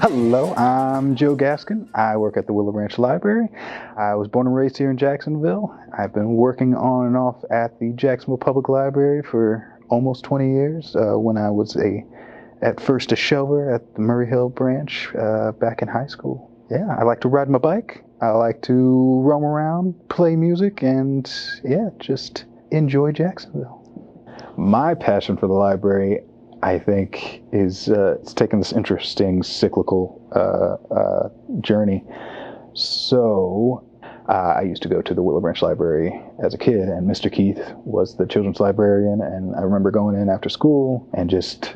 Hello, I'm Joe Gaskin. I work at the Willow Branch Library. I was born and raised here in Jacksonville. I've been working on and off at the Jacksonville Public Library for almost 20 years. When I was at first a shelver at the Murray Hill branch back in high school. Yeah, I like to ride my bike. I like to roam around, play music, and yeah, just enjoy Jacksonville. My passion for the library, I think, is it's taken this interesting cyclical journey. So I used to go to the Willow Branch Library as a kid, and Mr. Keith was the children's librarian, and I remember going in after school and just,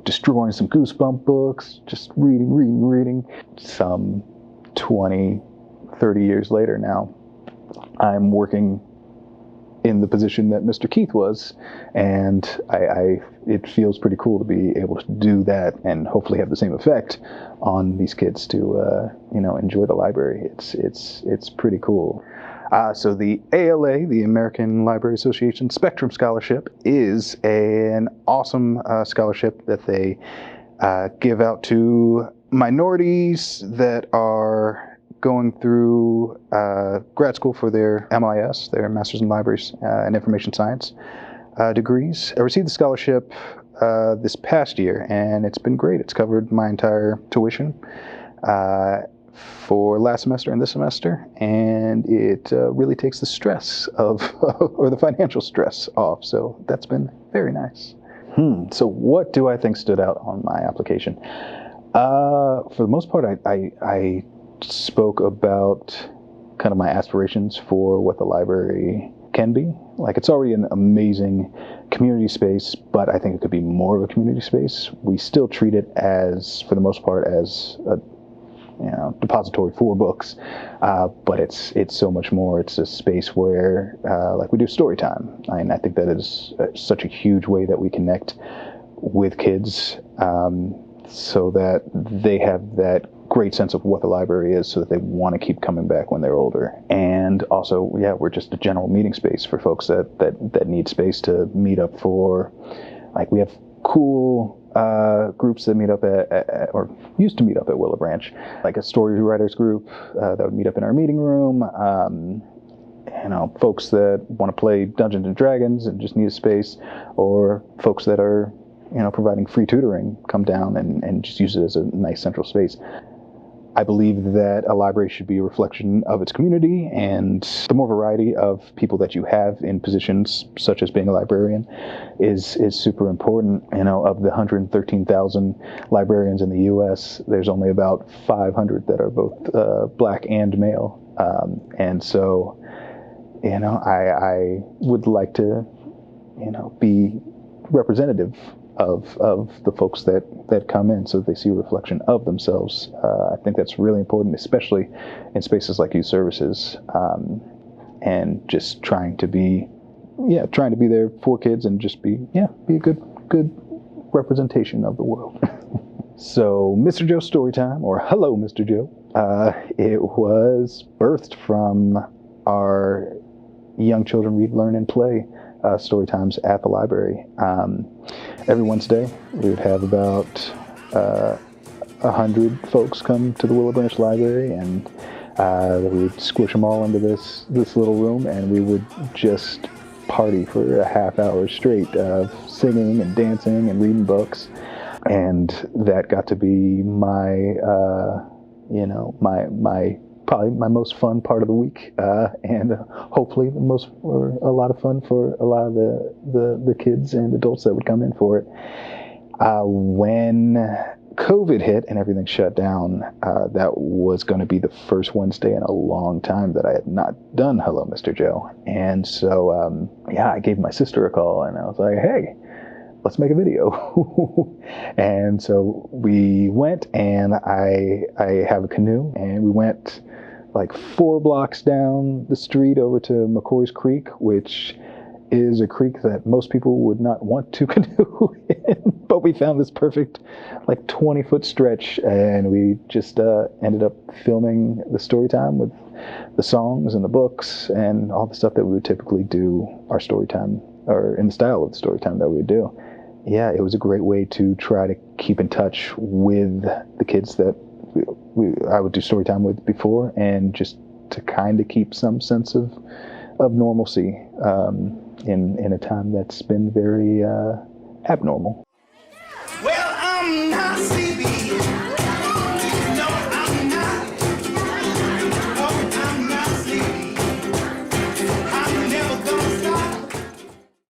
destroying some Goosebump books, just reading. Some 20, 30 years later now, I'm working in the position that Mr. Keith was, and it feels pretty cool to be able to do that and hopefully have the same effect on these kids to enjoy the library. It's pretty cool. So the ALA, the American Library Association Spectrum Scholarship, is an awesome scholarship that they give out to minorities that are going through grad school for their MLIS, their Masters in Libraries and Information Science degrees. I received the scholarship this past year, and it's been great. It's covered my entire tuition for last semester and this semester, and it really takes the stress of, or the financial stress off, so that's been very nice. So what do I think stood out on my application? For the most part, I spoke about kind of my aspirations for what the library can be. Like, it's already an amazing community space, but I think it could be more of a community space. We still treat it as, for the most part, as a depository for books, but it's so much more. It's a space where, like, we do story time, and I think that is such a huge way that we connect with kids, so that they have that great sense of what the library is, so that they want to keep coming back when they're older. And also, we're just a general meeting space for folks that need space to meet up for. Like, we have cool groups that meet up at or used to meet up at Willow Branch, like a story writers group that would meet up in our meeting room. Folks that want to play Dungeons and Dragons and just need a space, or folks that are providing free tutoring come down and just use it as a nice central space. I believe that a library should be a reflection of its community, and the more variety of people that you have in positions such as being a librarian is super important. Of the 113,000 librarians in the U.S., there's only about 500 that are both black and male. And so, I would like to, be representative of the folks that come in, so that they see a reflection of themselves. I think that's really important, especially in spaces like youth services, and just trying to be there for kids and just be a good representation of the world. So, Mr. Joe's Storytime, or Hello, Mr. Joe, it was birthed from our Young Children Read, Learn, and Play story times at the library. Every Wednesday, we would have about 100 folks come to the Willow Branch Library, and we'd squish them all into this little room, and we would just party for a half hour straight of singing and dancing and reading books. And that got to be my probably my most fun part of the week, and hopefully a lot of fun for a lot of the kids and adults that would come in for it. When COVID hit and everything shut down, that was going to be the first Wednesday in a long time that I had not done Hello, Mr. Joe. And so, I gave my sister a call, and I was like, hey, let's make a video. And so we went, and I have a canoe, and we went like 4 blocks down the street over to McCoy's Creek, which is a creek that most people would not want to canoe in, but we found this perfect 20-foot stretch, and we just ended up filming the story time with the songs and the books and all the stuff that we would typically do our story time, or in the style of the story time that we would do. Yeah, it was a great way to try to keep in touch with the kids that I would do story time with before, and just to kind of keep some sense of normalcy in a time that's been very abnormal.